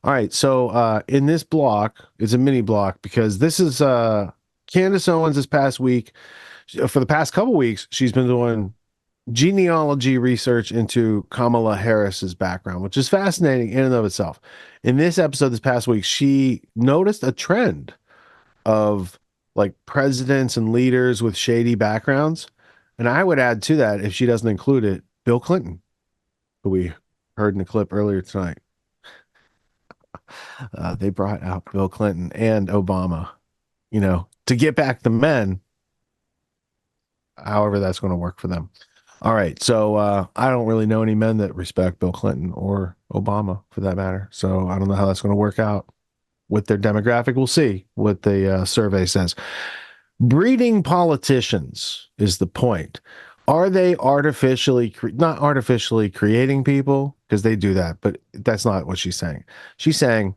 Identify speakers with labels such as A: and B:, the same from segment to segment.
A: All right. So in this block, it's a mini block because this is Candance Owens this past week. For the past couple weeks, she's been doing genealogy research into Kamala Harris's background, which is fascinating in and of itself. In this episode this past week, she noticed a trend of like presidents and leaders with shady backgrounds. And I would add to that, if she doesn't include it, Bill Clinton, who we heard in the clip earlier tonight. They brought out Bill Clinton and Obama, to get back the men, however that's going to work for them. All right. So I don't really know any men that respect Bill Clinton or Obama for that matter. So I don't know how that's going to work out with their demographic. We'll see what the survey says. Breeding politicians is the point. Are they not artificially creating people? Because they do that, but that's not what she's saying. She's saying,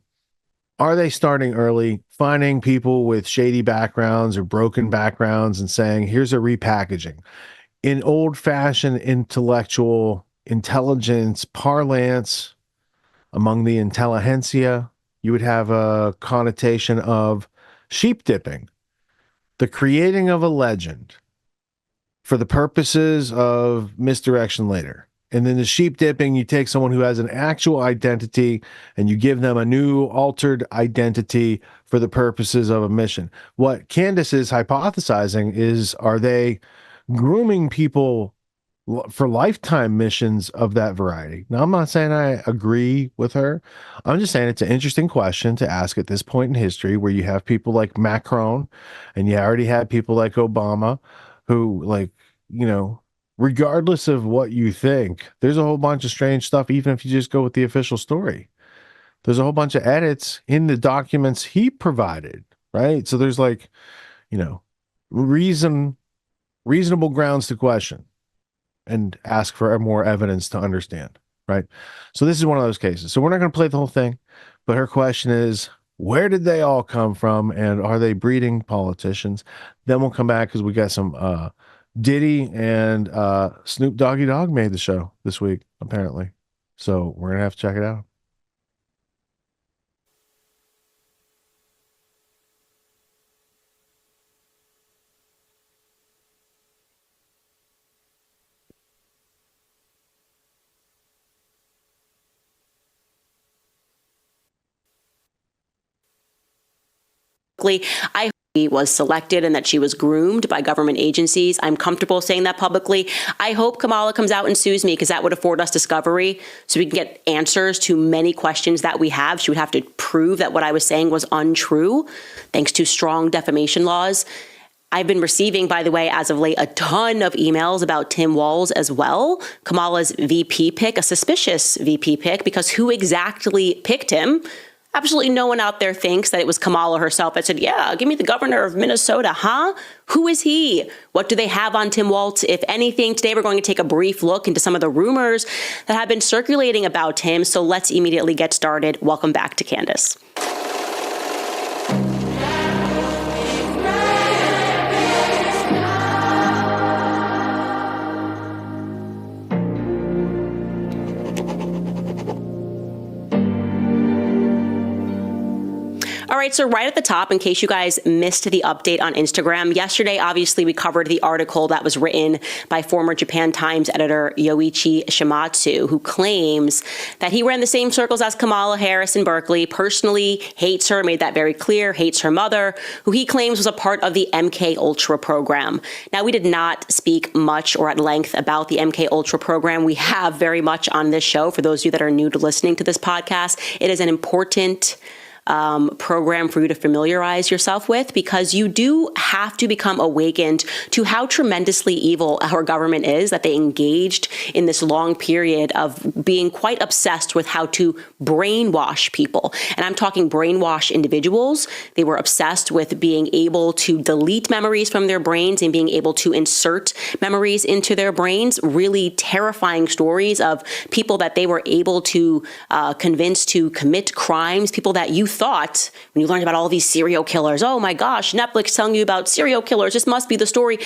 A: are they starting early, finding people with shady backgrounds or broken backgrounds and saying, here's a repackaging? In old-fashioned intellectual intelligence parlance among the intelligentsia, you would have a connotation of sheep dipping, the creating of a legend for the purposes of misdirection later. And then the sheep dipping, you take someone who has an actual identity and you give them a new altered identity for the purposes of a mission. What Candance is hypothesizing is, are they grooming people for lifetime missions of that variety? Now, I'm not saying I agree with her. I'm just saying it's an interesting question to ask at this point in history where you have people like Macron and you already had people like Obama who, like, regardless of what you think, there's a whole bunch of strange stuff, even if you just go with the official story. There's a whole bunch of edits in the documents he provided, right? So there's reasonable grounds to question and ask for more evidence to understand, right? So this is one of those cases. So we're not going to play the whole thing, but her question is, where did they all come from, and are they breeding politicians? Then we'll come back because we got some Diddy and Snoop Doggy Dogg made the show this week, apparently. So we're going to have to check it out.
B: I he was selected and that she was groomed by government agencies. I'm comfortable saying that publicly. I hope Kamala comes out and sues me because that would afford us discovery so we can get answers to many questions that we have. She would have to prove that what I was saying was untrue, thanks to strong defamation laws. I've been receiving, by the way, as of late, a ton of emails about Tim Walz as well, Kamala's VP pick, a suspicious VP pick, because who exactly picked him? Absolutely no one out there thinks that it was Kamala herself that said, yeah, give me the governor of Minnesota, huh? Who is he? What do they have on Tim Waltz? If anything, today we're going to take a brief look into some of the rumors that have been circulating about him. So let's immediately get started. Welcome back to Candance. All right, so right at the top, in case you guys missed the update on Instagram, yesterday, obviously, we covered the article that was written by former Japan Times editor Yoichi Shimatsu, who claims that he ran the same circles as Kamala Harris in Berkeley, personally hates her, made that very clear, hates her mother, who he claims was a part of the MK Ultra program. Now, we did not speak much or at length about the MK Ultra program. We have very much on this show. For those of you that are new to listening to this podcast, it is an important program for you to familiarize yourself with, because you do have to become awakened to how tremendously evil our government is, that they engaged in this long period of being quite obsessed with how to brainwash people. And I'm talking brainwash individuals. They were obsessed with being able to delete memories from their brains and being able to insert memories into their brains. Really terrifying stories of people that they were able to convince to commit crimes, people that you thought, when you learned about all these serial killers, oh my gosh, Netflix telling you about serial killers, this must be the story.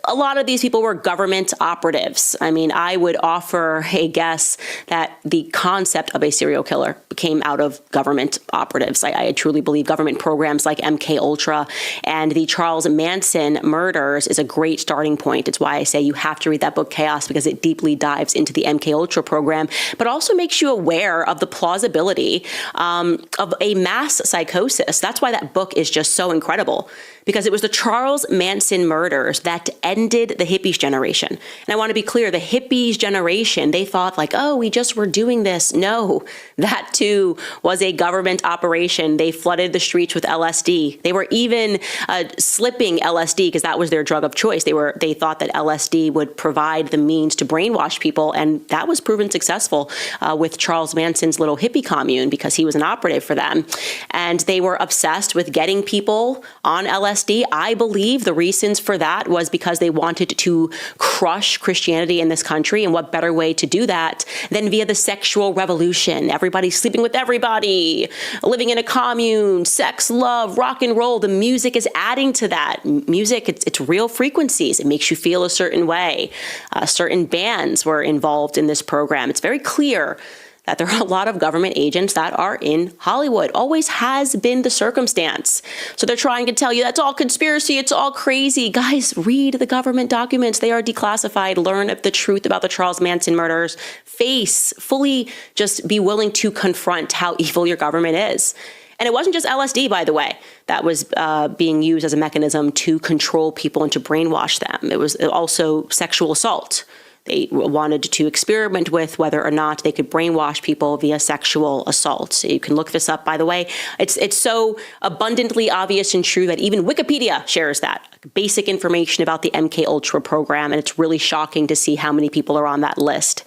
B: A lot of these people were government operatives. I mean, I would offer a guess that the concept of a serial killer came out of government operatives. I truly believe government programs like MK Ultra and the Charles Manson murders is a great starting point. It's why I say you have to read that book, Chaos, because it deeply dives into the MK Ultra program, but also makes you aware of the plausibility of a mass psychosis. That's why that book is just so incredible, because it was the Charles Manson murders that ended the hippies generation. And I want to be clear, the hippies generation, they thought like, oh, we just were doing this. No, that too was a government operation. They flooded the streets with LSD. They were even slipping LSD because that was their drug of choice. They thought that LSD would provide the means to brainwash people, and that was proven successful with Charles Manson's little hippie commune because he was an operative for them. And they were obsessed with getting people on LSD. I believe the reasons for that was because they wanted to crush Christianity in this country. And what better way to do that than via the sexual revolution? Everybody's sleeping with everybody, living in a commune, sex, love, rock and roll. The music is adding to that. Music, it's real frequencies. It makes you feel a certain way. Certain bands were involved in this program. It's very clear that there are a lot of government agents that are in Hollywood. Always has been the circumstance. So they're trying to tell you that's all conspiracy, it's all crazy. Guys, read the government documents. They are declassified. Learn the truth about the Charles Manson murders. Fully just be willing to confront how evil your government is. And it wasn't just LSD, by the way, that was being used as a mechanism to control people and to brainwash them. It was also sexual assault. They wanted to experiment with whether or not they could brainwash people via sexual assault. You can look this up, by the way. It's so abundantly obvious and true that even Wikipedia shares that basic information about the MK Ultra program, and it's really shocking to see how many people are on that list.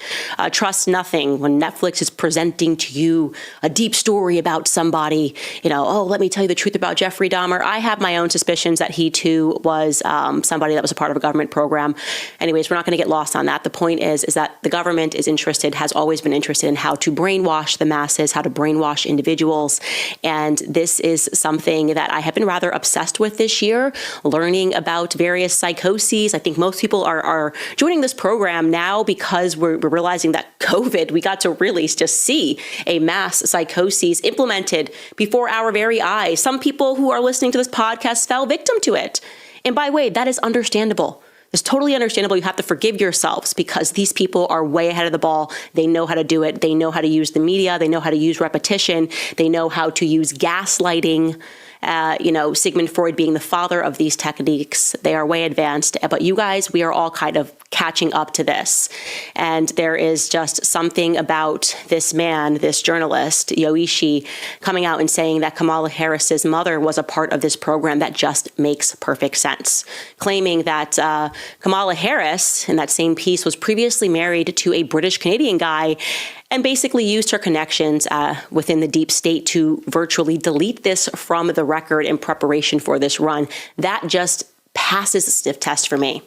B: Trust nothing when Netflix is presenting to you a deep story about somebody. Oh, let me tell you the truth about Jeffrey Dahmer. I have my own suspicions that he too was somebody that was a part of a government program. Anyways, we're not going to get lost on that. The point is that the government is interested, has always been interested in how to brainwash the masses, how to brainwash individuals. And this is something that I have been rather obsessed with this year, learning about various psychoses. I think most people are joining this program now because we're realizing that COVID, we got to really just see a mass psychoses implemented before our very eyes. Some people who are listening to this podcast fell victim to it. And by the way, that is understandable. It's totally understandable. You have to forgive yourselves because these people are way ahead of the ball. They know how to do it. They know how to use the media. They know how to use repetition. They know how to use gaslighting. Sigmund Freud being the father of these techniques. They are way advanced. But you guys, we are all kind of catching up to this. And there is just something about this man, this journalist, Yoichi, coming out and saying that Kamala Harris's mother was a part of this program that just makes perfect sense. Claiming that Kamala Harris, in that same piece, was previously married to a British-Canadian guy and basically used her connections within the deep state to virtually delete this from the record in preparation for this run. That just passes the sniff test for me.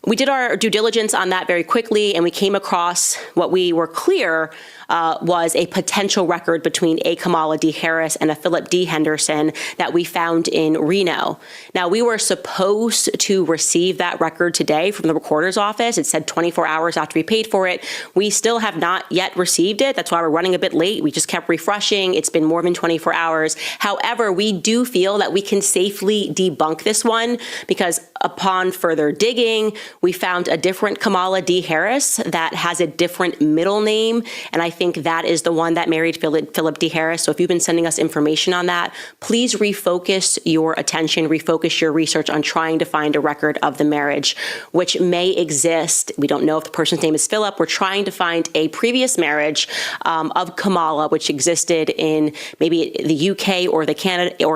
B: We did our due diligence on that very quickly, and we came across what we were clear was a potential record between a Kamala D. Harris and a Philip D. Henderson that we found in Reno. Now, we were supposed to receive that record today from the recorder's office. It said 24 hours after we paid for it. We still have not yet received it. That's why we're running a bit late. We just kept refreshing. It's been more than 24 hours. However, we do feel that we can safely debunk this one because upon further digging, we found a different Kamala D. Harris that has a different middle name, and I think that is the one that married Philip D. Harris. So if you've been sending us information on that, please refocus your attention, refocus your research on trying to find a record of the marriage, which may exist. We don't know if the person's name is Philip. We're trying to find a previous marriage of Kamala, which existed in maybe the UK or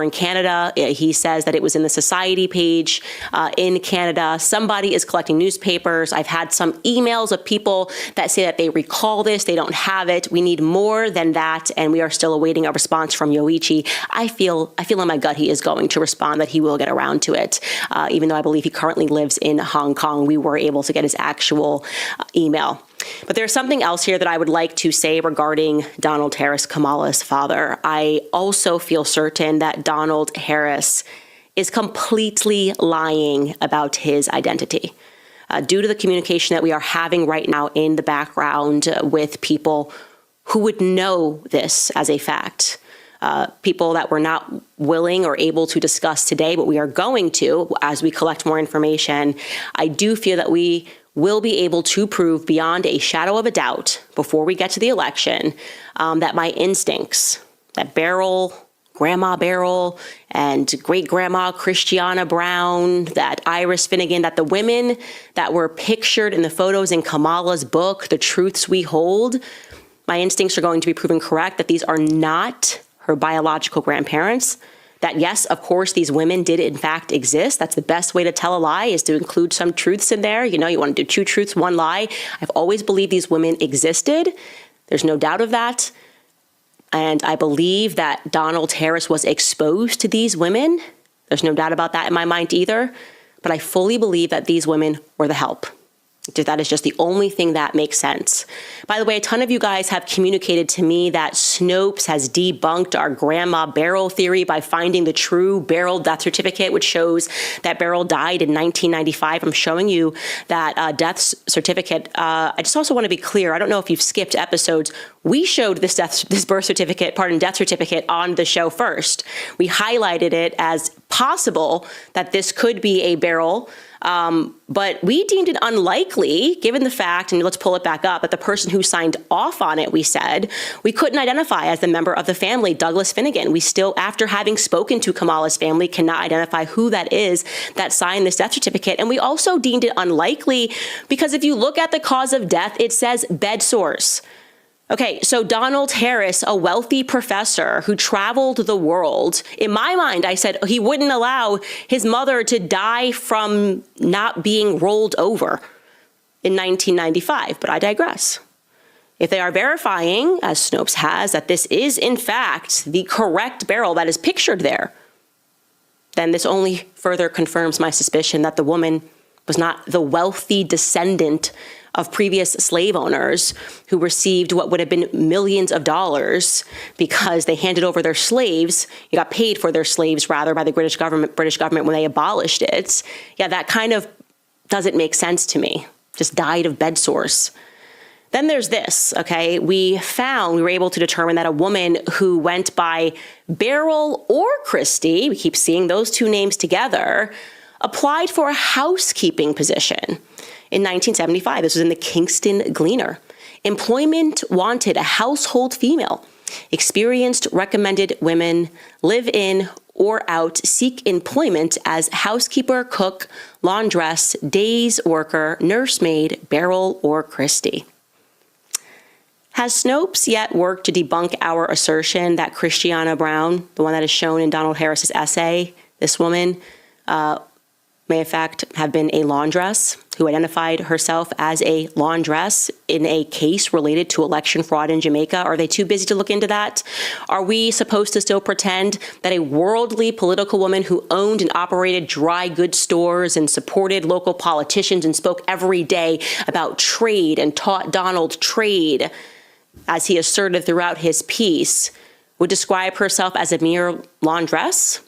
B: in Canada. He says that it was in the society page in Canada. Somebody is collecting newspapers. I've had some emails of people that say that they recall this. They don't have it. We need more than that, and we are still awaiting a response from Yoichi. I feel in my gut he is going to respond, that he will get around to it. Even though I believe he currently lives in Hong Kong, we were able to get his actual email. But there's something else here that I would like to say regarding Donald Harris, Kamala's father. I also feel certain that Donald Harris is completely lying about his identity. Due to the communication that we are having right now in the background with people who would know this as a fact. People that we're not willing or able to discuss today, but we are going to as we collect more information. I do feel that we will be able to prove beyond a shadow of a doubt before we get to the election that my instincts, that Grandma Beryl and great-grandma Christiana Brown, that Iris Finnegan, that the women that were pictured in the photos in Kamala's book, The Truths We Hold, my instincts are going to be proven correct, that these are not her biological grandparents. That yes, of course, these women did in fact exist. That's the best way to tell a lie, is to include some truths in there. You know, you want to do 2 truths, 1 lie. I've always believed these women existed. There's no doubt of that. And I believe that Donald Harris was exposed to these women. There's no doubt about that in my mind either. But I fully believe that these women were the help. That is just the only thing that makes sense. By the way, a ton of you guys have communicated to me that Snopes has debunked our Grandma Beryl theory by finding the true Beryl death certificate, which shows that Beryl died in 1995. I'm showing you that death certificate. I just also want to be clear. I don't know if you've skipped episodes. We showed this death certificate on the show first. We highlighted it as possible that this could be a Beryl. But we deemed it unlikely, given the fact, and let's pull it back up, that the person who signed off on it, we said, we couldn't identify as the member of the family, Douglas Finnegan. We still, after having spoken to Kamala's family, cannot identify who that is that signed this death certificate. And we also deemed it unlikely because if you look at the cause of death, it says bed sores. Okay, so Donald Harris, a wealthy professor who traveled the world, in my mind, I said he wouldn't allow his mother to die from not being rolled over in 1995, but I digress. If they are verifying, as Snopes has, that this is in fact the correct Beryl that is pictured there, then this only further confirms my suspicion that the woman was not the wealthy descendant of previous slave owners who received what would have been millions of dollars because they handed over their slaves. You got paid for their slaves, rather, by the British government when they abolished it. Yeah, that kind of doesn't make sense to me. Just died of bed sores. Then there's this, okay? We were able to determine that a woman who went by Beryl or Christie, we keep seeing those 2 names together, applied for a housekeeping position in 1975. This was in the Kingston Gleaner. Employment wanted a household female. Experienced recommended women live in or out seek employment as housekeeper, cook, laundress, days worker, nursemaid, Beryl or Christie. Has Snopes yet worked to debunk our assertion that Christiana Brown, the one that is shown in Donald Harris's essay, this woman, may in fact have been a laundress who identified herself as a laundress in a case related to election fraud in Jamaica? Are they too busy to look into that? Are we supposed to still pretend that a worldly political woman who owned and operated dry goods stores and supported local politicians and spoke every day about trade and taught Donald trade, as he asserted throughout his piece, would describe herself as a mere laundress?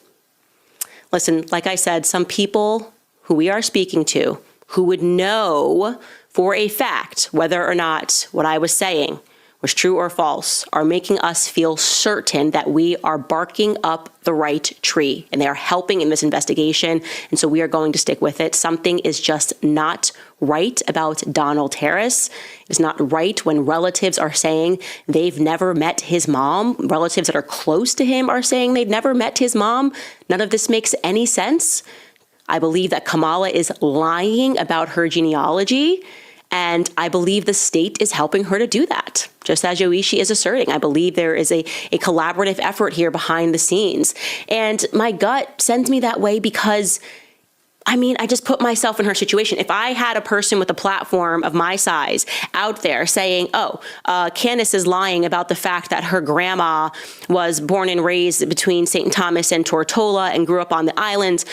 B: Listen, like I said, some people who we are speaking to who would know for a fact whether or not what I was saying was true or false are making us feel certain that we are barking up the right tree and they are helping in this investigation. And so we are going to stick with it. Something is just not right about Donald Harris. It's not right when relatives are saying they've never met his mom. Relatives that are close to him are saying they've never met his mom. None of this makes any sense. I believe that Kamala is lying about her genealogy, and I believe the state is helping her to do that, just as Yoichi is asserting. I believe there is a collaborative effort here behind the scenes. And my gut sends me that way because I mean, I just put myself in her situation. If I had a person with a platform of my size out there saying, Candace is lying about the fact that her grandma was born and raised between St. Thomas and Tortola and grew up on the islands,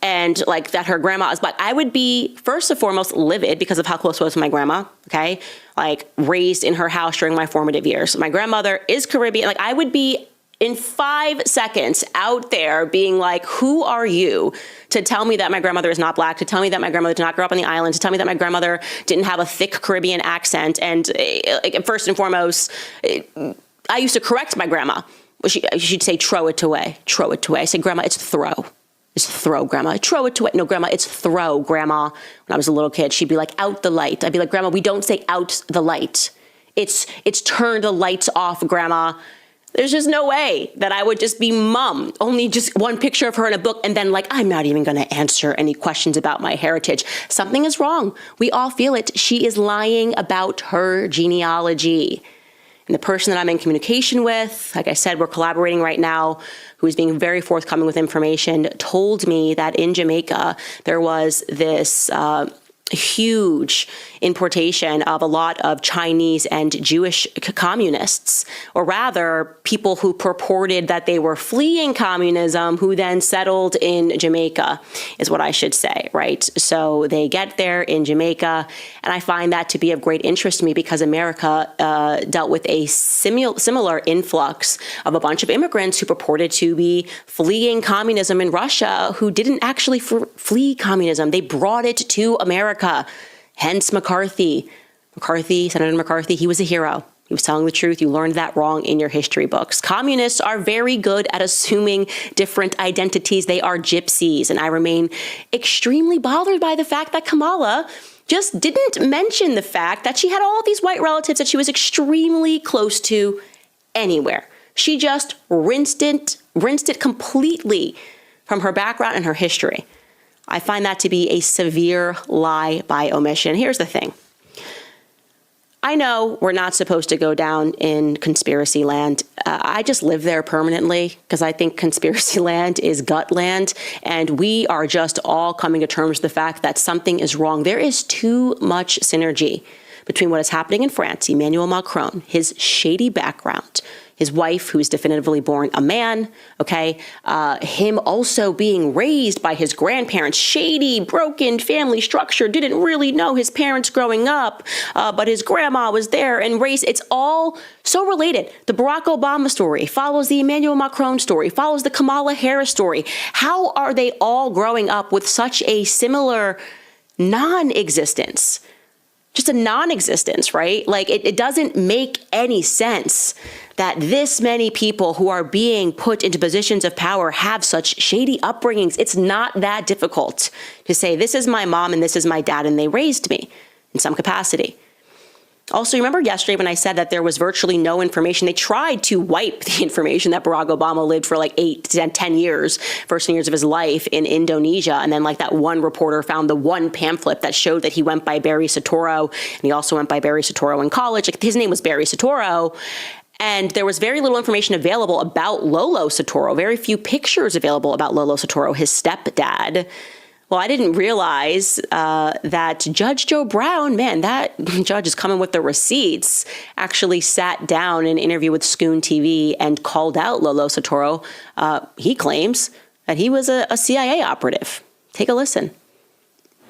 B: and like that her grandma is black, I would be first and foremost livid because of how close I was to my grandma, okay? Like raised in her house during my formative years. My grandmother is Caribbean. Like I would be in 5 seconds out there being like, who are you to tell me that my grandmother is not black, to tell me that my grandmother did not grow up on the island, to tell me that my grandmother didn't have a thick Caribbean accent. And first and foremost, I used to correct my grandma. She'd say, throw it away. I said, Grandma, it's throw. It's throw, Grandma. Throw it away. No, Grandma, it's throw, Grandma. When I was a little kid, she'd be like, out the light. I'd be like, Grandma, we don't say out the light. It's turn the lights off, Grandma. There's just no way that I would just be mum, only just one picture of her in a book, and then like, I'm not even going to answer any questions about my heritage. Something is wrong. We all feel it. She is lying about her genealogy. And the person that I'm in communication with, like I said, we're collaborating right now, who is being very forthcoming with information, told me that in Jamaica, there was this huge importation of a lot of Chinese and Jewish communists, or rather people who purported that they were fleeing communism, who then settled in Jamaica, is what I should say, right? So they get there in Jamaica, and I find that to be of great interest to me because America dealt with a similar influx of a bunch of immigrants who purported to be fleeing communism in Russia, who didn't actually flee communism. They brought it to America. Hence McCarthy, Senator McCarthy, he was a hero. He was telling the truth. You learned that wrong in your history books. Communists are very good at assuming different identities. They are gypsies. And I remain extremely bothered by the fact that Kamala just didn't mention the fact that she had all these white relatives that she was extremely close to anywhere. She just rinsed it completely from her background and her history. I find that to be a severe lie by omission. Here's the thing. I know we're not supposed to go down in conspiracy land. I just live there permanently because I think conspiracy land is gut land, and we are just all coming to terms with the fact that something is wrong. There is too much synergy between what is happening in France, Emmanuel Macron, his shady background, his wife, who's definitively born a man, okay? Him also being raised by his grandparents, shady, broken family structure, didn't really know his parents growing up, but his grandma was there and raised. It's all so related. The Barack Obama story follows the Emmanuel Macron story, follows the Kamala Harris story. How are they all growing up with such a similar non-existence? Just a non-existence, right? Like it doesn't make any sense that this many people who are being put into positions of power have such shady upbringings. It's not that difficult to say, this is my mom and this is my dad, and they raised me in some capacity. Also, remember yesterday when I said that there was virtually no information? They tried to wipe the information that Barack Obama lived for like 8 to 10 years, first 10 years of his life in Indonesia. And then like that one reporter found the one pamphlet that showed that he went by Barry Soetoro. And he also went by Barry Soetoro in college. Like his name was Barry Soetoro. And there was very little information available about Lolo Soetoro, very few pictures available about Lolo Soetoro, his stepdad. Well, I didn't realize that Judge Joe Brown, man, that judge is coming with the receipts, actually sat down in an interview with Scoon TV and called out Lolo Soetoro. He claims that he was a CIA operative. Take a listen.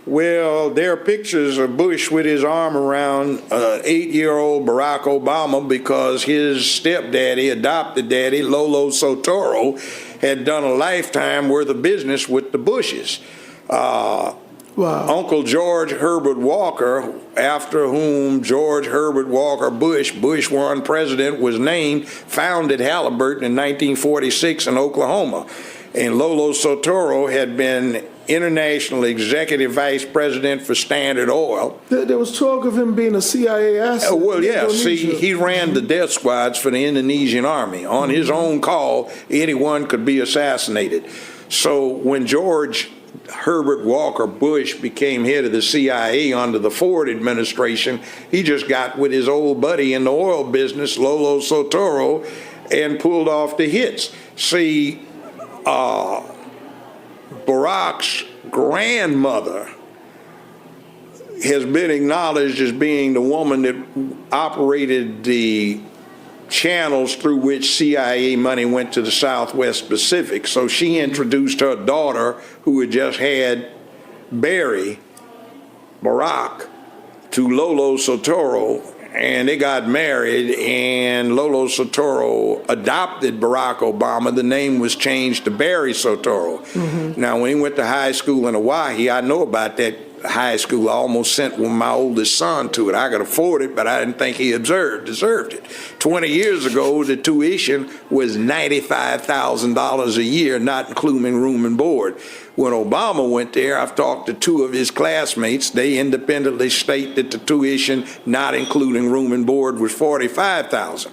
C: Well, there are pictures of Bush with his arm around 8-year-old Barack Obama because his stepdaddy, adopted daddy, Lolo Soetoro, had done a lifetime worth of business with the Bushes. Wow. Uncle George Herbert Walker, after whom George Herbert Walker Bush, Bush 1 president, was named, founded Halliburton in 1946 in Oklahoma. And Lolo Soetoro had been international executive vice president for Standard Oil.
D: There was talk of him being a CIA asset.
C: Well, yeah, see, he ran the death squads for the Indonesian army. On his own call, anyone could be assassinated. So when George Herbert Walker Bush became head of the CIA under the Ford administration, he just got with his old buddy in the oil business, Lolo Soetoro, and pulled off the hits. See, Barack's grandmother has been acknowledged as being the woman that operated the channels through which CIA money went to the Southwest Pacific. So she introduced her daughter, who had just had Barack, to Lolo Soetoro, and they got married, and Lolo Soetoro adopted Barack Obama. The name was changed to Barry Soetoro. Now, when he went to high school in Hawaii, I know about that high school. I almost sent my oldest son to it. I could afford it, but I didn't think he deserved it. 20 years ago, the tuition was $95,000 a year, not including room and board. When Obama went there, I've talked to two of his classmates. They independently state that the tuition, not including room and board, was $45,000.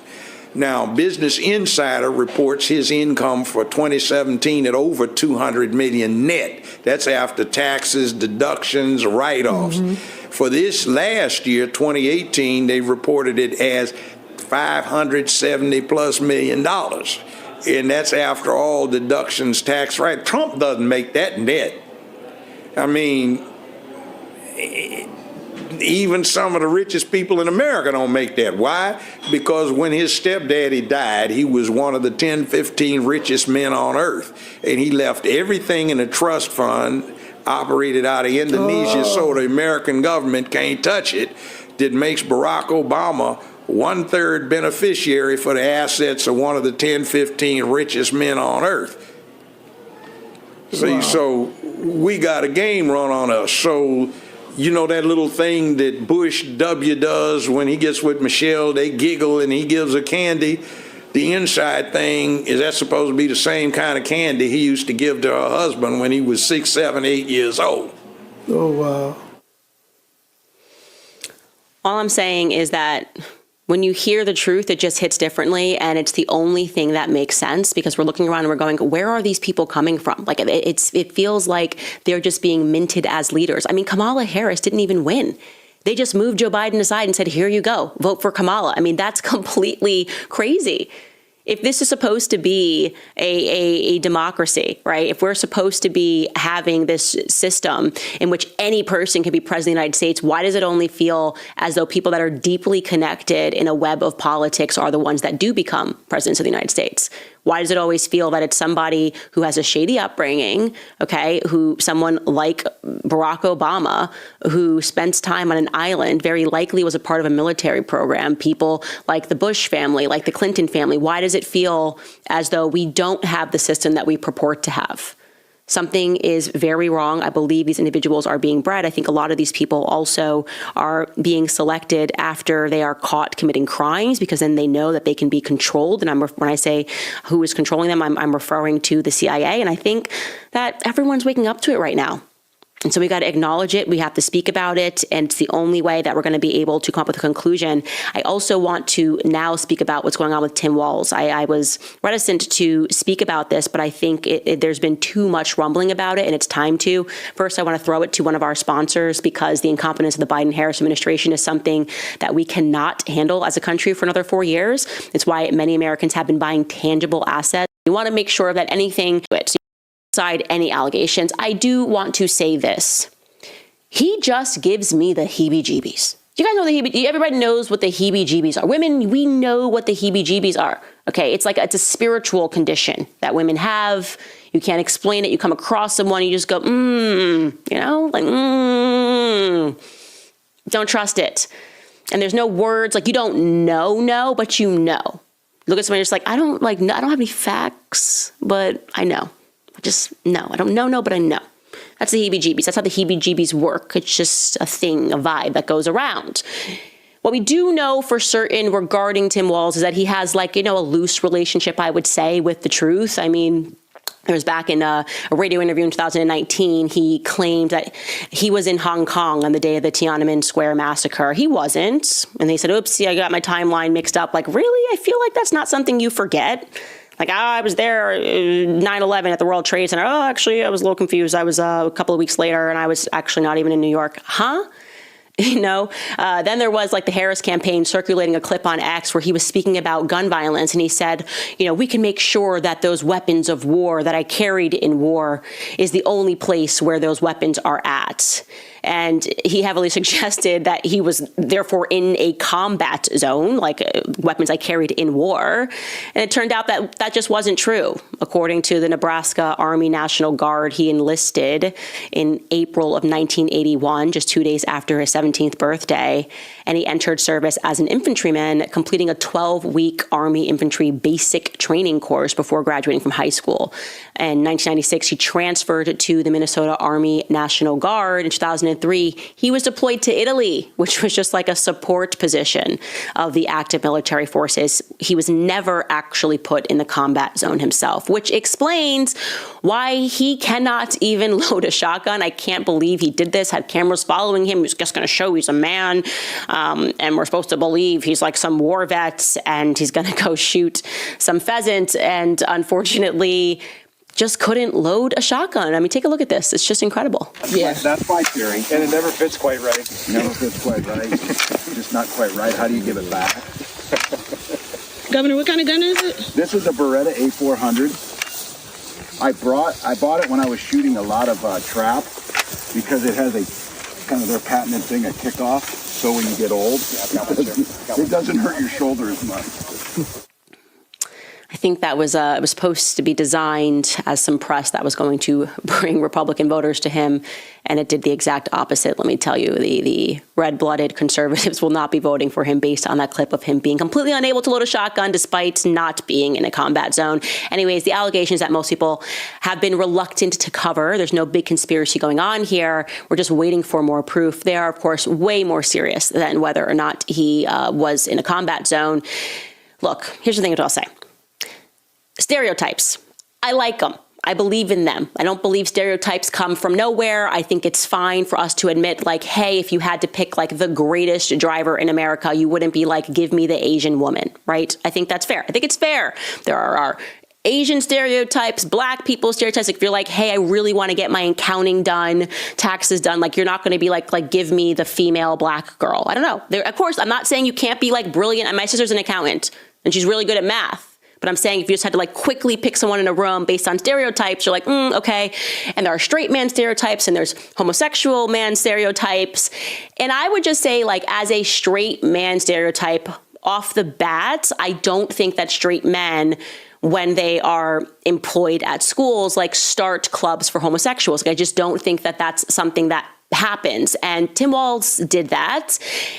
C: Now, Business Insider reports his income for 2017 at over $200 million net. That's after taxes, deductions, write-offs. For this last year, 2018, they reported it as $570+ million. And that's after all deductions, tax, right? Trump doesn't make that net. I mean, even some of the richest people in America don't make that. Why? Because when his stepdaddy died, he was one of the 10, 15 richest men on earth. And he left everything in a trust fund operated out of Indonesia, so the American government can't touch it. That makes Barack Obama 1/3 beneficiary for the assets of one of the 10, 15 richest men on earth. See, so we got a game run on us. So, you know that little thing that Bush W does when he gets with Michelle, they giggle and he gives her candy. The inside thing is that's supposed to be the same kind of candy he used to give to her husband when he was 6, 7, 8 years old.
D: Oh, wow.
B: All I'm saying is that when you hear the truth, it just hits differently, and it's the only thing that makes sense, because we're looking around and we're going, where are these people coming from? Like, it feels like they're just being minted as leaders. I mean, Kamala Harris didn't even win. They just moved Joe Biden aside and said, here you go, vote for Kamala. I mean, that's completely crazy. If this is supposed to be a democracy, right? If we're supposed to be having this system in which any person can be president of the United States, why does it only feel as though people that are deeply connected in a web of politics are the ones that do become presidents of the United States? Why does it always feel that it's somebody who has a shady upbringing, okay, someone like Barack Obama, who spends time on an island, very likely was a part of a military program, people like the Bush family, like the Clinton family? Why does it feel as though we don't have the system that we purport to have? Something is very wrong. I believe these individuals are being bred. I think a lot of these people also are being selected after they are caught committing crimes, because then they know that they can be controlled. And when I say who is controlling them, I'm referring to the CIA. And I think that everyone's waking up to it right now. And so we got to acknowledge it. We have to speak about it. And it's the only way that we're going to be able to come up with a conclusion. I also want to now speak about what's going on with Tim Walz. I was reticent to speak about this, but I think there's been too much rumbling about it, and it's time to. First, I want to throw it to one of our sponsors, because the incompetence of the Biden-Harris administration is something that we cannot handle as a country for another 4 years. It's why many Americans have been buying tangible assets. We want to make sure that anything side any allegations. I do want to say this. He just gives me the heebie-jeebies. You guys know everybody knows what the heebie-jeebies are. Women, we know what the heebie-jeebies are. Okay, it's a spiritual condition that women have. You can't explain it. You come across someone, you just go, don't trust it. And there's no words, like you don't know, but you know. Look at somebody just like, I don't have any facts, but I know. Just no, I don't know, but I know. That's the heebie-jeebies. That's how the heebie-jeebies work. It's just a thing, a vibe that goes around. What we do know for certain regarding Tim Walz is that he has a loose relationship, I would say, with the truth. I mean, it was back in a radio interview in 2019. He claimed that he was in Hong Kong on the day of the Tiananmen Square massacre. He wasn't. And they said, oopsie, I got my timeline mixed up. Like, really? I feel like that's not something you forget. Like, I was there 9/11 at the World Trade Center. Oh, actually, I was a little confused. I was a couple of weeks later, and I was actually not even in New York. Huh? Then there was like the Harris campaign circulating a clip on X where he was speaking about gun violence. And he said, we can make sure that those weapons of war that I carried in war is the only place where those weapons are at. And he heavily suggested that he was therefore in a combat zone, like weapons I carried in war. And it turned out that that just wasn't true. According to the Nebraska Army National Guard, he enlisted in April of 1981, just 2 days after his 17th birthday. And he entered service as an infantryman, completing a 12-week Army infantry basic training course before graduating from high school. In 1996, he transferred to the Minnesota Army National Guard. In 2003, he was deployed to Italy, which was just like a support position of the active military forces. He was never actually put in the combat zone himself, which explains why he cannot even load a shotgun. I can't believe he did this, had cameras following him. He was just going to show he's a man. And we're supposed to believe he's like some war vet and he's going to go shoot some pheasant. And unfortunately, just couldn't load a shotgun. I mean, take a look at this. It's just incredible.
E: That's my theory.
F: And it never fits quite right.
E: Never fits quite right. Just not quite right. How do you give it back?
G: Governor, what kind of gun is it?
E: This is a Beretta A400. I bought it when I was shooting a lot of trap because it has a kind of their patented thing, a kickoff. So when you get old, it doesn't hurt your shoulder as much.
B: I think that was it was supposed to be designed as some press that was going to bring Republican voters to him, and it did the exact opposite. Let me tell you, the red-blooded conservatives will not be voting for him based on that clip of him being completely unable to load a shotgun despite not being in a combat zone. Anyways, the allegations that most people have been reluctant to cover, there's no big conspiracy going on here. We're just waiting for more proof. They are, of course, way more serious than whether or not he was in a combat zone. Look, here's the thing that I'll say. Stereotypes. I like them. I believe in them. I don't believe stereotypes come from nowhere. I think it's fine for us to admit, like, hey, if you had to pick like the greatest driver in America, you wouldn't be like, give me the Asian woman, right? I think that's fair. I think it's fair. There are Asian stereotypes, black people stereotypes. Like if you're like, hey, I really want to get my accounting done, taxes done, like you're not going to be like, give me the female black girl. I don't know. Of course, I'm not saying you can't be like brilliant. My sister's an accountant and she's really good at math. But I'm saying if you just had to like quickly pick someone in a room based on stereotypes, you're like, okay. And there are straight man stereotypes and there's homosexual man stereotypes. And I would just say, like, as a straight man stereotype off the bat, I don't think that straight men, when they are employed at schools, like start clubs for homosexuals. Like, I just don't think that that's something that happens. And Tim Walz did that.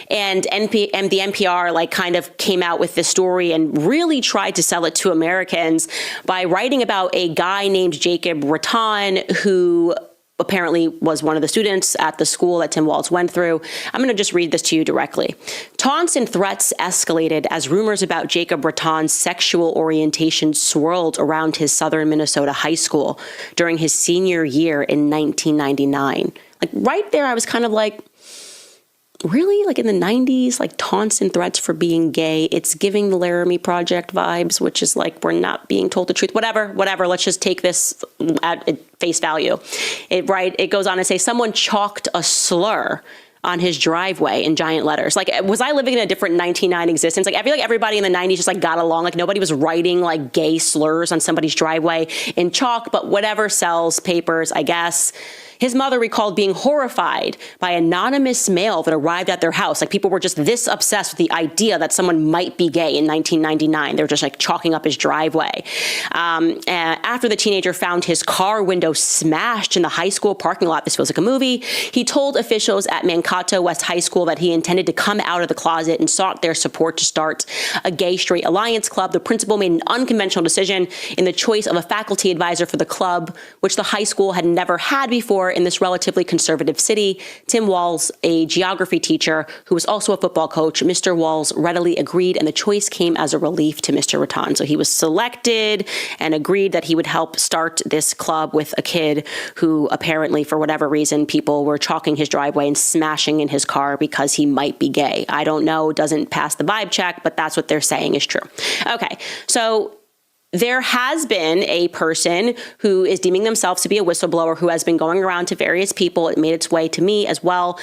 B: And the NPR like kind of came out with this story and really tried to sell it to Americans by writing about a guy named Jacob Rattan, who apparently was one of the students at the school that Tim Walz went through. I'm going to just read this to you directly. Taunts and threats escalated as rumors about Jacob Rattan's sexual orientation swirled around his southern Minnesota high school during his senior year in 1999. Like right there, I was kind of like, really? Like in the 90s, like taunts and threats for being gay. It's giving the Laramie Project vibes, which is like, we're not being told the truth. Whatever. Let's just take this at face value. It goes on to say someone chalked a slur on his driveway in giant letters. Like, was I living in a different 1999 existence? Like, I feel like everybody in the 90s just like got along. Like nobody was writing like gay slurs on somebody's driveway in chalk, but whatever sells papers, I guess. His mother recalled being horrified by anonymous mail that arrived at their house. Like people were just this obsessed with the idea that someone might be gay in 1999. They were just like chalking up his driveway. After the teenager found his car window smashed in the high school parking lot, this feels like a movie, he told officials at Mankato West High School that he intended to come out of the closet and sought their support to start a gay-straight alliance club. The principal made an unconventional decision in the choice of a faculty advisor for the club, which the high school had never had before in this relatively conservative city. Tim Walz, a geography teacher who was also a football coach, Mr. Walz readily agreed, and the choice came as a relief to Mr. Rattan. So he was selected and agreed that he would help start this club with a kid who apparently, for whatever reason, people were chalking his driveway and smashing in his car because he might be gay. I don't know, doesn't pass the vibe check, but that's what they're saying is true. Okay, so there has been a person who is deeming themselves to be a whistleblower who has been going around to various people. It made its way to me as well,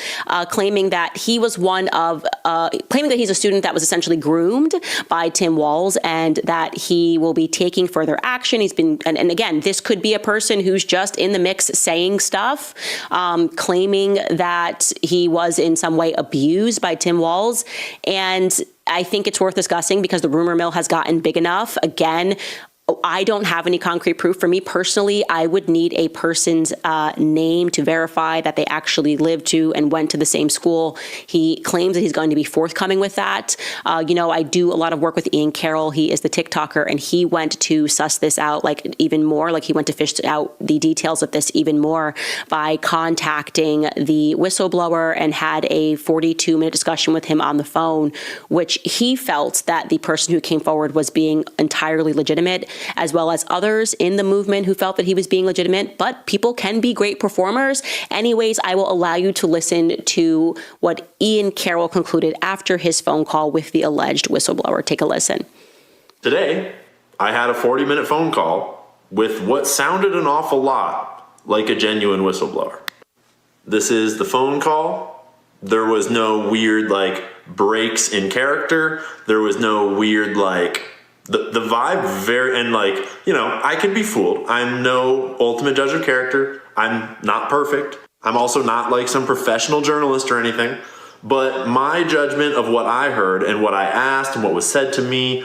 B: claiming that he was claiming that he's a student that was essentially groomed by Tim Walz and that he will be taking further action. He's been, and again, this could be a person who's just in the mix saying stuff, claiming that he was in some way abused by Tim Walz. And I think it's worth discussing because the rumor mill has gotten big enough. Again, I don't have any concrete proof. For me personally, I would need a person's name to verify that they actually lived to and went to the same school. He claims that he's going to be forthcoming with that. I do a lot of work with Ian Carroll. He is the TikToker, and he went to suss this out like even more. Like he went to fish out the details of this even more by contacting the whistleblower and had a 42-minute discussion with him on the phone, which he felt that the person who came forward was being entirely legitimate, as well as others in the movement who felt that he was being legitimate. But people can be great performers. Anyways, I will allow you to listen to what Ian Carroll concluded after his phone call with the alleged whistleblower. Take a listen.
F: Today, I had a 40-minute phone call with what sounded an awful lot like a genuine whistleblower. This is the phone call. There was no weird, breaks in character. There was no weird, The vibe I can be fooled. I'm no ultimate judge of character. I'm not perfect. I'm also not some professional journalist or anything. But my judgment of what I heard and what I asked and what was said to me,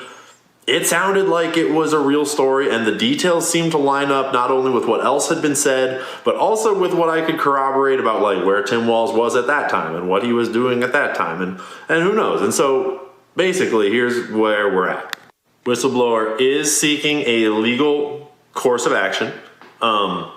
F: it sounded like it was a real story, and the details seemed to line up not only with what else had been said, but also with what I could corroborate about where Tim Walz was at that time and what he was doing at that time, and who knows. And so basically, here's where we're at. Whistleblower is seeking a legal course of action. Not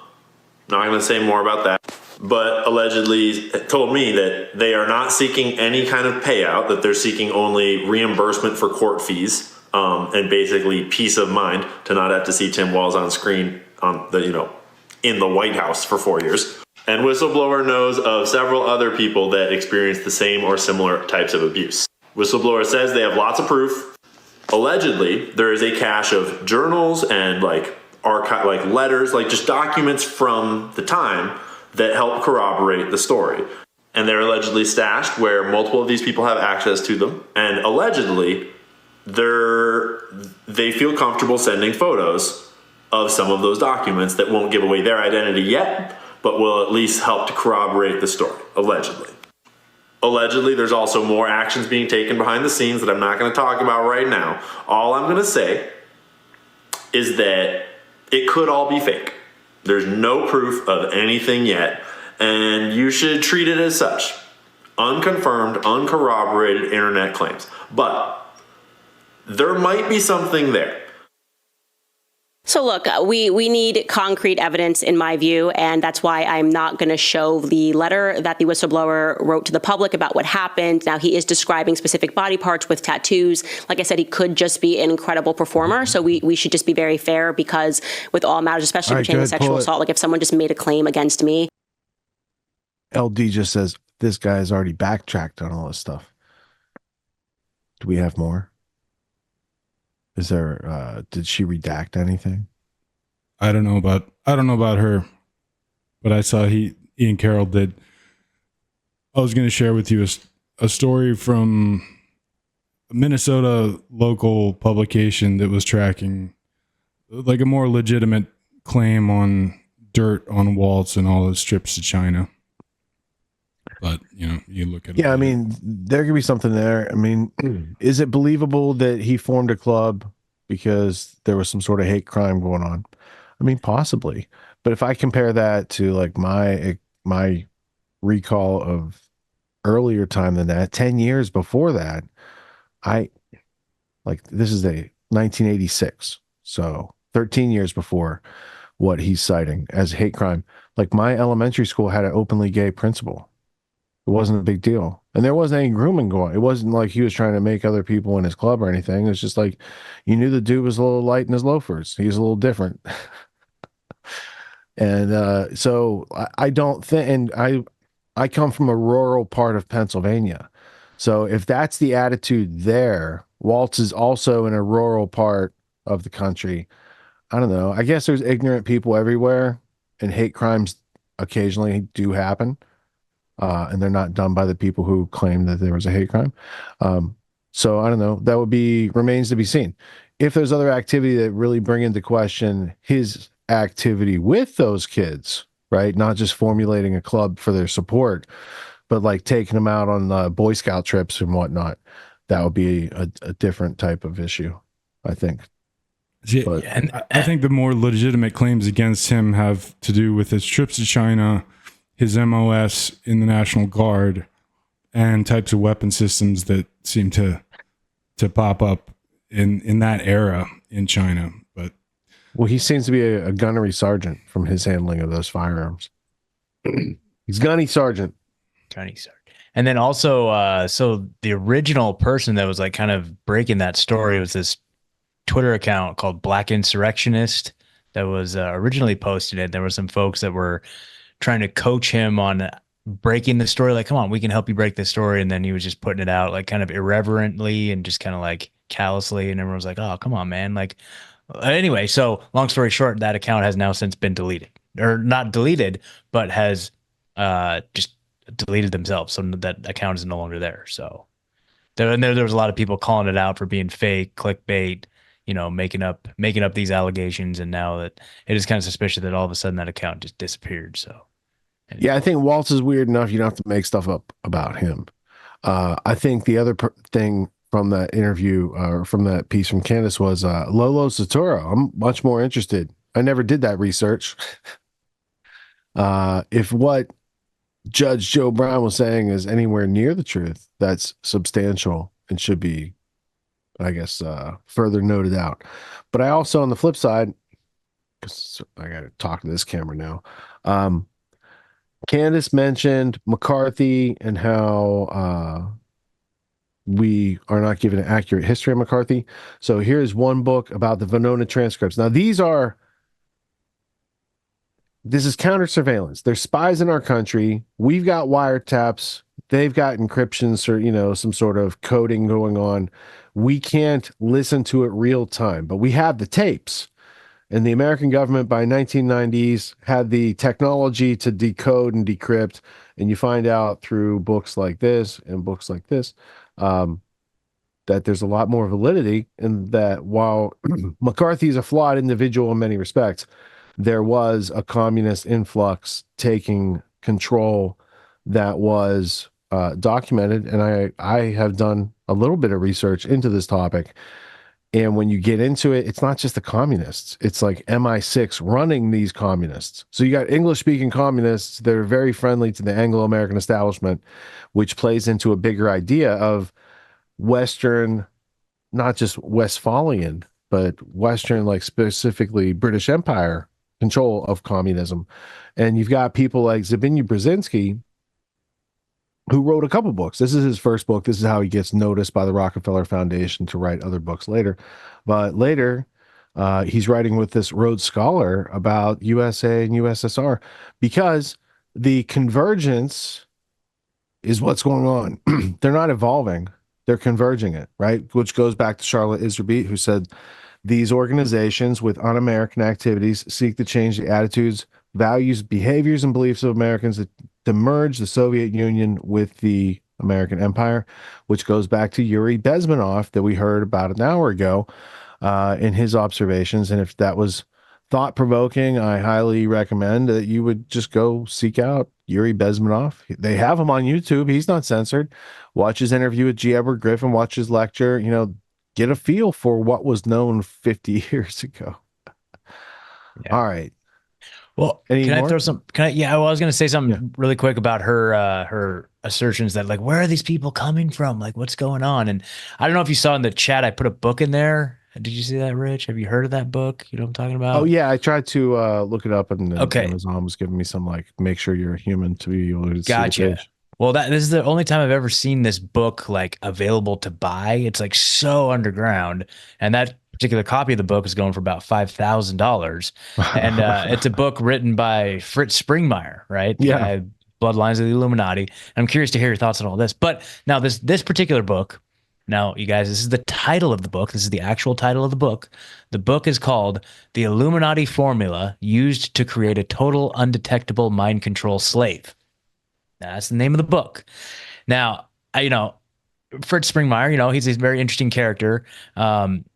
F: going to say more about that, but allegedly told me that they are not seeking any kind of payout, that they're seeking only reimbursement for court fees, and basically peace of mind to not have to see Tim Walz on screen in the White House for 4 years. And Whistleblower knows of several other people that experienced the same or similar types of abuse. Whistleblower says they have lots of proof. Allegedly, there is a cache of journals and archive, letters, just documents from the time that help corroborate the story. And they're allegedly stashed where multiple of these people have access to them. And allegedly, they feel comfortable sending photos of some of those documents that won't give away their identity yet, but will at least help to corroborate the story, allegedly. Allegedly, there's also more actions being taken behind the scenes that I'm not going to talk about right now. All I'm going to say is that it could all be fake. There's no proof of anything yet, and you should treat it as such. Unconfirmed, uncorroborated internet claims. But there might be something there.
B: So look, we need concrete evidence in my view, and that's why I'm not going to show the letter that the whistleblower wrote to the public about what happened. Now, he is describing specific body parts with tattoos. Like I said, he could just be an incredible performer. So we should just be very fair, because with all matters, especially pertaining to sexual assault, if someone just made a claim against me.
A: LD just says, this guy has already backtracked on all this stuff. Do we have more? Is there, did she redact anything?
H: I don't know about her, but I saw Ian Carroll did. I was going to share with you a story from a Minnesota local publication that was tracking a more legitimate claim on dirt on Waltz and all his trips to China. But, you look at it.
A: Yeah, I mean, there could be something there. I mean, is it believable that he formed a club because there was some sort of hate crime going on? I mean, possibly. But if I compare that to my recall of earlier time than that, 10 years before that, this is a 1986. So 13 years before what he's citing as hate crime. My elementary school had an openly gay principal. It wasn't a big deal. And there wasn't any grooming going. It wasn't like he was trying to make other people in his club or anything. It's just you knew the dude was a little light in his loafers. He was a little different. And so I don't think, and I come from a rural part of Pennsylvania. So if that's the attitude there, Waltz is also in a rural part of the country. I don't know. I guess there's ignorant people everywhere, and hate crimes occasionally do happen, and they're not done by the people who claim that there was a hate crime. So I don't know. That would be remains to be seen. If there's other activity that really bring into question his activity with those kids, right? Not just formulating a club for their support, but like taking them out on Boy Scout trips and whatnot, that would be a different type of issue, I think. But,
H: and I think the more legitimate claims against him have to do with his trips to China, his MOS in the National Guard, and types of weapon systems that seem to pop up in that era in China. But
A: well, he seems to be a gunnery sergeant from his handling of those firearms. He's gunny sergeant.
I: Gunny sergeant. And then also, so the original person that was like kind of breaking that story was this Twitter account called Black Insurrectionist that was originally posted it. There were some folks that were trying to coach him on breaking the story. Like, come on, we can help you break this story. And then he was just putting it out like kind of irreverently and just kind of like callously. And everyone was like, oh, come on, man. Like, anyway, so long story short, that account has now since been deleted, or not deleted, but has just deleted themselves. So that account is no longer there. So there was a lot of people calling it out for being fake, clickbait, you know, making up these allegations. And now that it is kind of suspicious that all of a sudden that account just disappeared. So,
A: yeah, I think Waltz is weird enough. You don't have to make stuff up about him. I think the other thing from that interview, from that piece from Candance, was Lolo Saturo. I'm much more interested. I never did that research. If what Judge Joe Brown was saying is anywhere near the truth, that's substantial and should be, I guess, further noted out. But I also, on the flip side, because I got to talk to this camera now, Candance mentioned McCarthy and how we are not given an accurate history of McCarthy. So here's one book about the Venona transcripts. Now, this is counter surveillance. There's spies in our country. We've got wiretaps. They've got encryptions or, you know, some sort of coding going on. We can't listen to it real time, but we have the tapes. And the American government by 1990s had the technology to decode and decrypt. And you find out through books like this and books like this, that there's a lot more validity, and that while McCarthy is a flawed individual in many respects, there was a communist influx taking control that was documented. And I have done a little bit of research into this topic. And when you get into it, it's not just the communists. It's like MI6 running these communists. So you got English-speaking communists that are very friendly to the Anglo-American establishment, which plays into a bigger idea of Western, not just Westphalian, but Western, like specifically British Empire control of communism. And you've got people like Zbigniew Brzezinski, who wrote a couple books. This is his first book. This is how he gets noticed by the Rockefeller Foundation to write other books later. But later, he's writing with this Rhodes Scholar about USA and USSR, because the convergence is what's going on. They're not evolving. They're converging it, right? Which goes back to Charlotte Iserbyt, who said, these organizations with un-American activities seek to change the attitudes, values, behaviors, and beliefs of Americans to merge the Soviet Union with the American empire, which goes back to Yuri Bezmenov that we heard about an hour ago in his observations. And if that was thought-provoking, I highly recommend that you would just go seek out Yuri Bezmenov. They have him on YouTube. He's not censored. Watch his interview with G. Edward Griffin, watch his lecture, you know, get a feel for what was known 50 years ago. Yeah. All right.
I: Well, can I throw some? I was going to say something really quick about her assertions that, like, where are these people coming from? Like, what's going on? And I don't know if you saw in the chat, I put a book in there. Did you see that, Rich? Have you heard of that book? You know what I'm talking about?
A: Oh yeah, I tried to look it up, and Amazon was giving me some, like, make sure you're a human to be able to see the page.
I: Well, this is the only time I've ever seen this book like available to buy. It's like so underground, and that particular copy of the book is going for about $5,000, and it's a book written by Fritz Springmeier, right? Bloodlines of the Illuminati. And I'm curious to hear your thoughts on all this. But now this particular book Now, you guys, this is the title of the book. This is the actual title of the book. The book is called The Illuminati Formula Used to Create a Total Undetectable Mind Control Slave. Now, that's the name of the book. Now, Fritz Springmeier, he's a very interesting character.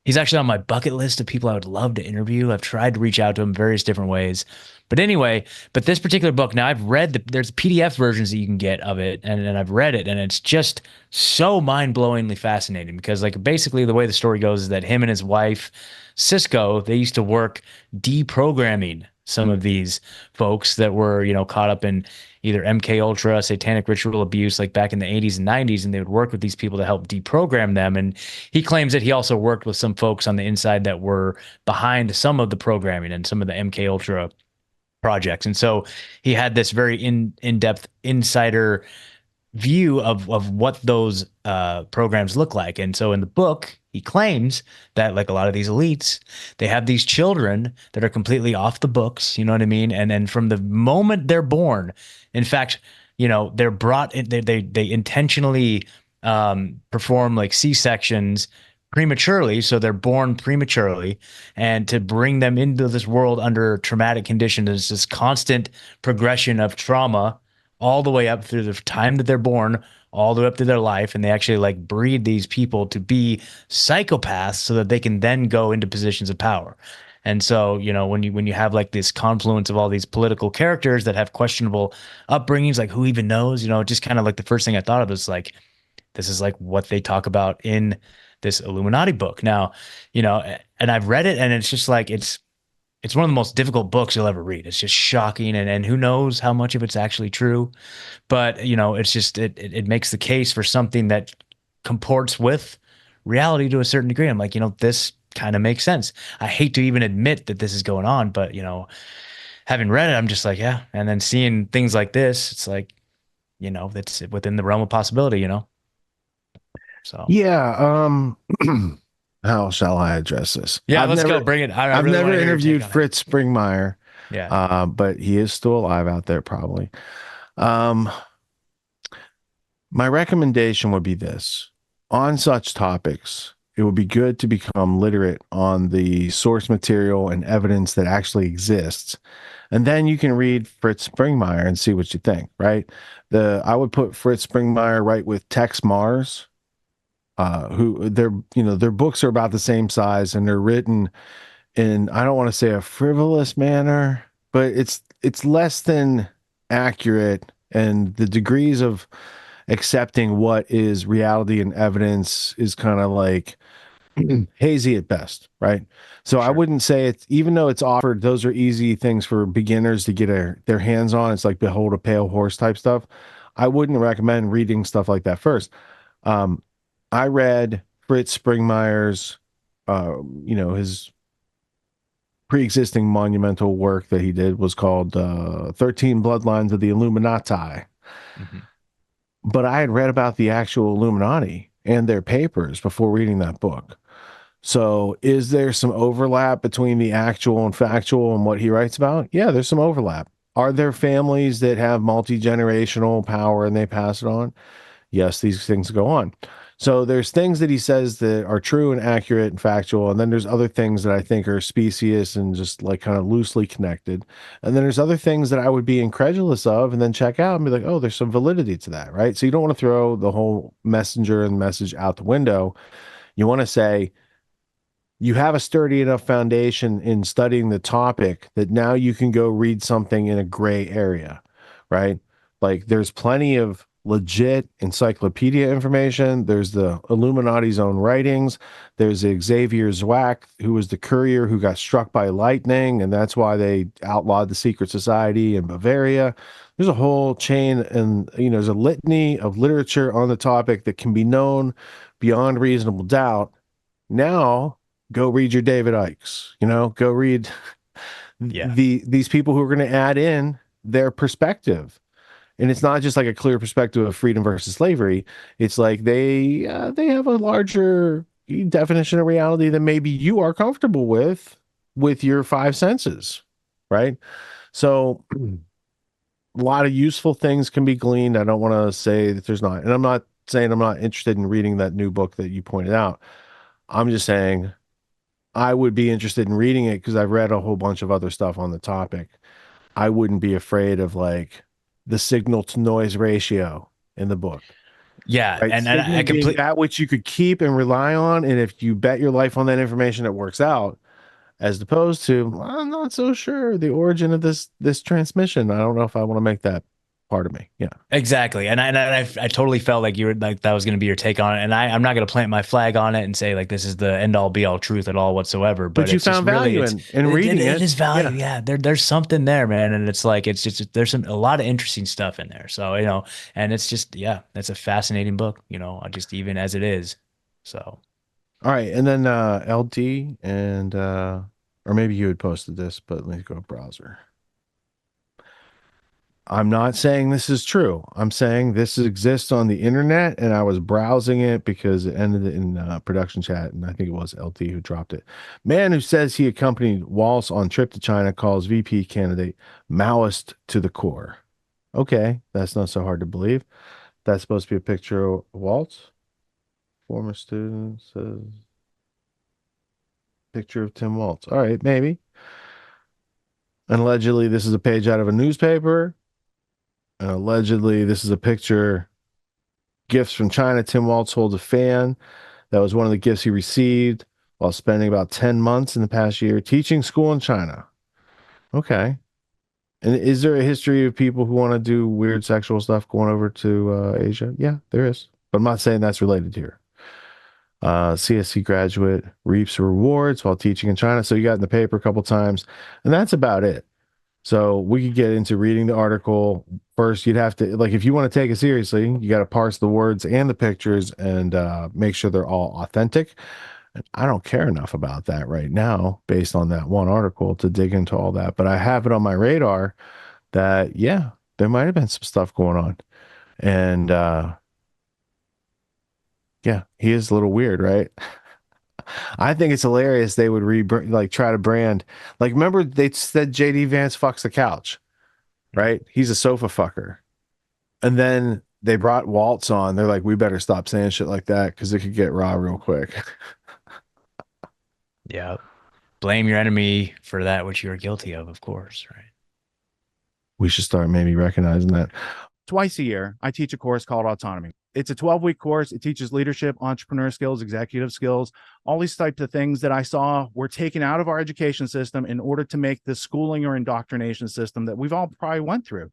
I: He's actually on my bucket list of people I would love to interview. I've tried to reach out to him various different ways. But anyway, this particular book, now I've read there's PDF versions that you can get of it, and I've read it, and it's just so mind-blowingly fascinating because, like, basically the way the story goes is that him and his wife, Cisco, they used to work deprogramming some of these folks that were, caught up in either MK Ultra, satanic ritual abuse, like back in the 80s and 90s, and they would work with these people to help deprogram them. And he claims that he also worked with some folks on the inside that were behind some of the programming and some of the MK Ultra projects. And so he had this very in-depth insider view of what those programs look like. And so in the book, he claims that, like a lot of these elites, they have these children that are completely off the books, you know what I mean? And then from the moment they're born, in fact, they're brought in, they intentionally perform like C-sections prematurely, so they're born prematurely, and to bring them into this world under traumatic conditions, there's this constant progression of trauma all the way up through the time that they're born, all the way up to their life. And they actually like breed these people to be psychopaths so that they can then go into positions of power. And so, when you have like this confluence of all these political characters that have questionable upbringings, like who even knows, just kind of like the first thing I thought of was like, this is like what they talk about in this Illuminati book. Now, and I've read it, and it's just like, it's one of the most difficult books you'll ever read. It's just shocking, and who knows how much of it's actually true. But, it's just it makes the case for something that comports with reality to a certain degree. I'm like, this kind of makes sense. I hate to even admit that this is going on, but, having read it, I'm just like, yeah. And then seeing things like this, it's like, that's within the realm of possibility, So
A: Yeah. How shall I address this?
I: yeah, let's go. Bring it.
A: I've
I: really
A: never
I: wanna hear your take
A: interviewed
I: on it.
A: Fritz Springmeier,
I: Yeah.
A: but he is still alive out there, probably. My recommendation would be this: on such topics, it would be good to become literate on the source material and evidence that actually exists. And then you can read Fritz Springmeier and see what you think, right? I would put Fritz Springmeier right with Tex Mars, who their books are about the same size, and they're written in, I don't want to say a frivolous manner, but it's less than accurate, and the degrees of accepting what is reality and evidence is kind of like hazy at best, right? So I wouldn't say it's, even though it's offered, those are easy things for beginners to get their hands on. It's like behold a pale horse type stuff. I wouldn't recommend reading stuff like that first. I read Fritz Springmeier's, his pre-existing monumental work that he did was called 13 Bloodlines of the Illuminati.
I: Mm-hmm.
A: But I had read about the actual Illuminati and their papers before reading that book. So is there some overlap between the actual and factual and what he writes about? Yeah, there's some overlap. Are there families that have multi-generational power and they pass it on? Yes, these things go on. So there's things that he says that are true and accurate and factual, and then there's other things that I think are specious and just like kind of loosely connected. And then there's other things that I would be incredulous of and then check out and be like, oh, there's some validity to that, right? So you don't want to throw the whole messenger and message out the window. You want to say, you have a sturdy enough foundation in studying the topic that now you can go read something in a gray area, right? Like there's plenty of legit encyclopedia information. There's the Illuminati's own writings. There's Xavier Zwack, who was the courier who got struck by lightning, and that's why they outlawed the secret society in Bavaria. There's a whole chain, and there's a litany of literature on the topic that can be known beyond reasonable doubt. Now go read your David Ikes, go read these people who are going to add in their perspective. And it's not just like a clear perspective of freedom versus slavery. It's like they have a larger definition of reality than maybe you are comfortable with your five senses, right? So a lot of useful things can be gleaned. I don't want to say that there's not. And I'm not saying I'm not interested in reading that new book that you pointed out. I'm just saying I would be interested in reading it because I've read a whole bunch of other stuff on the topic. I wouldn't be afraid of like the signal to noise ratio in the book.
I: Yeah,
A: Right?
I: and I
A: Signal being
I: completely.
A: that which you could keep and rely on, and if you bet your life on that information, it works out. As opposed to, I'm not so sure the origin of this transmission. I don't know if I want to make that part of me. Yeah.
I: Exactly. And I totally felt like you were like, that was going to be your take on it. And I'm not going to plant my flag on it and say like, this is the end all be all truth at all whatsoever.
A: But you
I: it's just
A: found value in reading it.
I: It is value.
A: Yeah.
I: Yeah. There's something there, man. And it's like, it's just, there's a lot of interesting stuff in there. So, and it's just, yeah, that's a fascinating book, just even as it is. So.
A: All right. And then LD and or maybe you had posted this, but let me go to browser. I'm not saying this is true. I'm saying this exists on the internet, and I was browsing it because it ended in production chat, and I think it was LT who dropped it. Man who says he accompanied Waltz on trip to China calls VP candidate Maoist to the core. Okay, that's not so hard to believe. That's supposed to be a picture of Waltz. Former student says picture of Tim Waltz. All right, maybe. And allegedly, this is a page out of a newspaper. And allegedly, this is a picture. Gifts from China. Tim Waltz holds a fan. That was one of the gifts he received while spending about 10 months in the past year teaching school in China. Okay. And is there a history of people who want to do weird sexual stuff going over to Asia? Yeah, there is. But I'm not saying that's related here. CSC graduate reaps rewards while teaching in China. So you got in the paper a couple times, and that's about it. So we could get into reading the article. First, you'd have to, like, if you want to take it seriously, you got to parse the words and the pictures and make sure they're all authentic. And I don't care enough about that right now based on that one article to dig into all that. But I have it on my radar that, yeah, there might have been some stuff going on. And yeah, he is a little weird, right? I think it's hilarious they would try to brand, like, remember they said JD Vance fucks the couch, right? He's a sofa fucker. And then they brought Waltz on. They're like, we better stop saying shit like that because it could get raw real quick.
I: Yeah. Blame your enemy for that which you are guilty of course, right?
A: We should start maybe recognizing that.
J: Twice a year, I teach a course called Autonomy. It's a 12-week course. It teaches leadership, entrepreneur skills, executive skills, all these types of things that I saw were taken out of our education system in order to make the schooling or indoctrination system that we've all probably went through.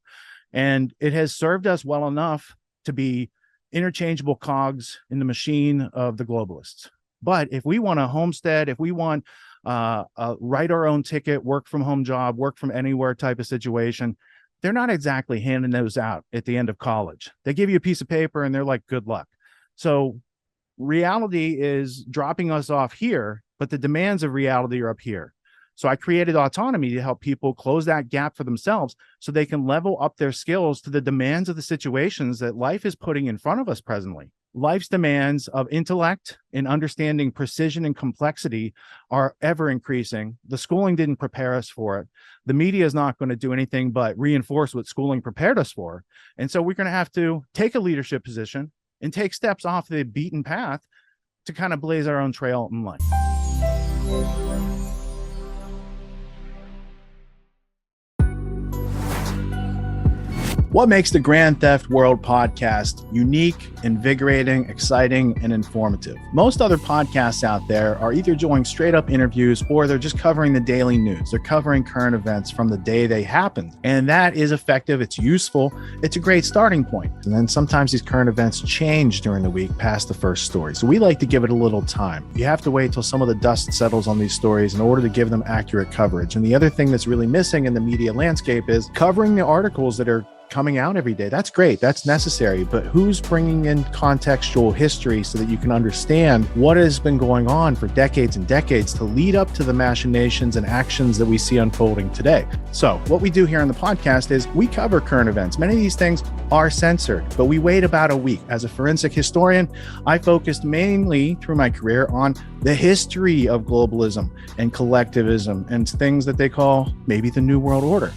J: And it has served us well enough to be interchangeable cogs in the machine of the globalists. But if we want a homestead, if we want write our own ticket, work from home job, work from anywhere type of situation, they're not exactly handing those out at the end of college. They give you a piece of paper and they're like, good luck. So reality is dropping us off here, but the demands of reality are up here. So I created Autonomy to help people close that gap for themselves so they can level up their skills to the demands of the situations that life is putting in front of us presently. Life's demands of intellect and understanding precision and complexity are ever increasing. The schooling didn't prepare us for it. The media is not going to do anything but reinforce what schooling prepared us for. And so we're going to have to take a leadership position and take steps off the beaten path to kind of blaze our own trail in life. What makes the Grand Theft World podcast unique, invigorating, exciting, and informative? Most other podcasts out there are either doing straight up interviews or they're just covering the daily news. They're covering current events from the day they happened. And that is effective. It's useful. It's a great starting point. And then sometimes these current events change during the week past the first story. So we like to give it a little time. You have to wait till some of the dust settles on these stories in order to give them accurate coverage. And the other thing that's really missing in the media landscape is covering the articles that are coming out every day. That's great. That's necessary. But who's bringing in contextual history so that you can understand what has been going on for decades and decades to lead up to the machinations and actions that we see unfolding today? So what we do here on the podcast is we cover current events. Many of these things are censored, but we wait about a week. As a forensic historian, I focused mainly through my career on the history of globalism and collectivism and things that they call maybe the New World Order.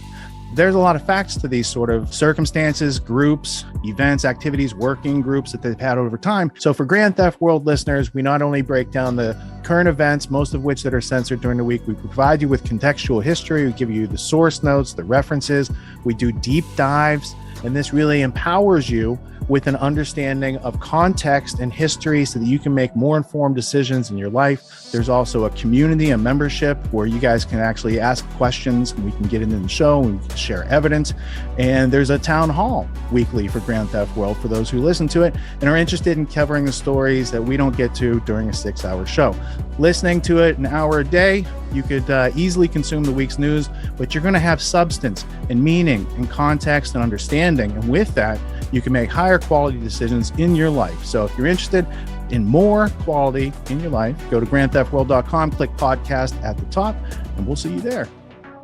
J: there's a lot of facts to these sort of circumstances, groups, events, activities, working groups that they've had over time. So for Grand Theft World listeners, we not only break down the current events, most of which that are censored during the week, we provide you with contextual history, we give you the source notes, the references, we do deep dives, and this really empowers you with an understanding of context and history so that you can make more informed decisions in your life. There's also a community, a membership where you guys can actually ask questions and we can get into the show and we can share evidence. And there's a town hall weekly for Grand Theft World for those who listen to it and are interested in covering the stories that we don't get to during a 6-hour show. Listening to it an hour a day, you could easily consume the week's news, but you're going to have substance and meaning and context and understanding. And with that, you can make higher quality decisions in your life. So if you're interested in more quality in your life, go to grandtheftworld.com, click podcast at the top, and we'll see you there.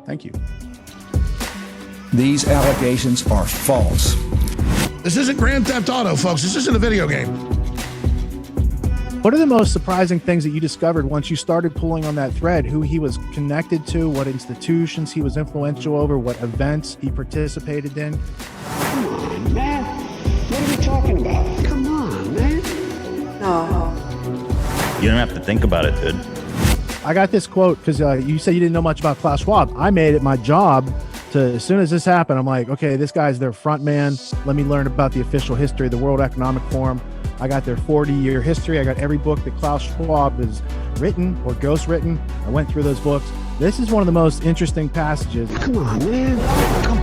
J: Thank you.
K: These allegations are false.
L: This isn't Grand Theft Auto, folks. This isn't a video game.
J: What are the most surprising things that you discovered once you started pulling on that thread? Who he was connected to, what institutions he was influential over, what events he participated in?
M: Come on, man. What are we talking about? Come on, man. No.
N: You don't have to think about it, dude.
J: I got this quote because you said you didn't know much about Klaus Schwab. I made it my job to, as soon as this happened, I'm like, okay, this guy's their front man. Let me learn about the official history of the World Economic Forum. I got their 40-year history. I got every book that Klaus Schwab has written or ghostwritten. I went through those books. This is one of the most interesting passages.
M: Come on, man. Come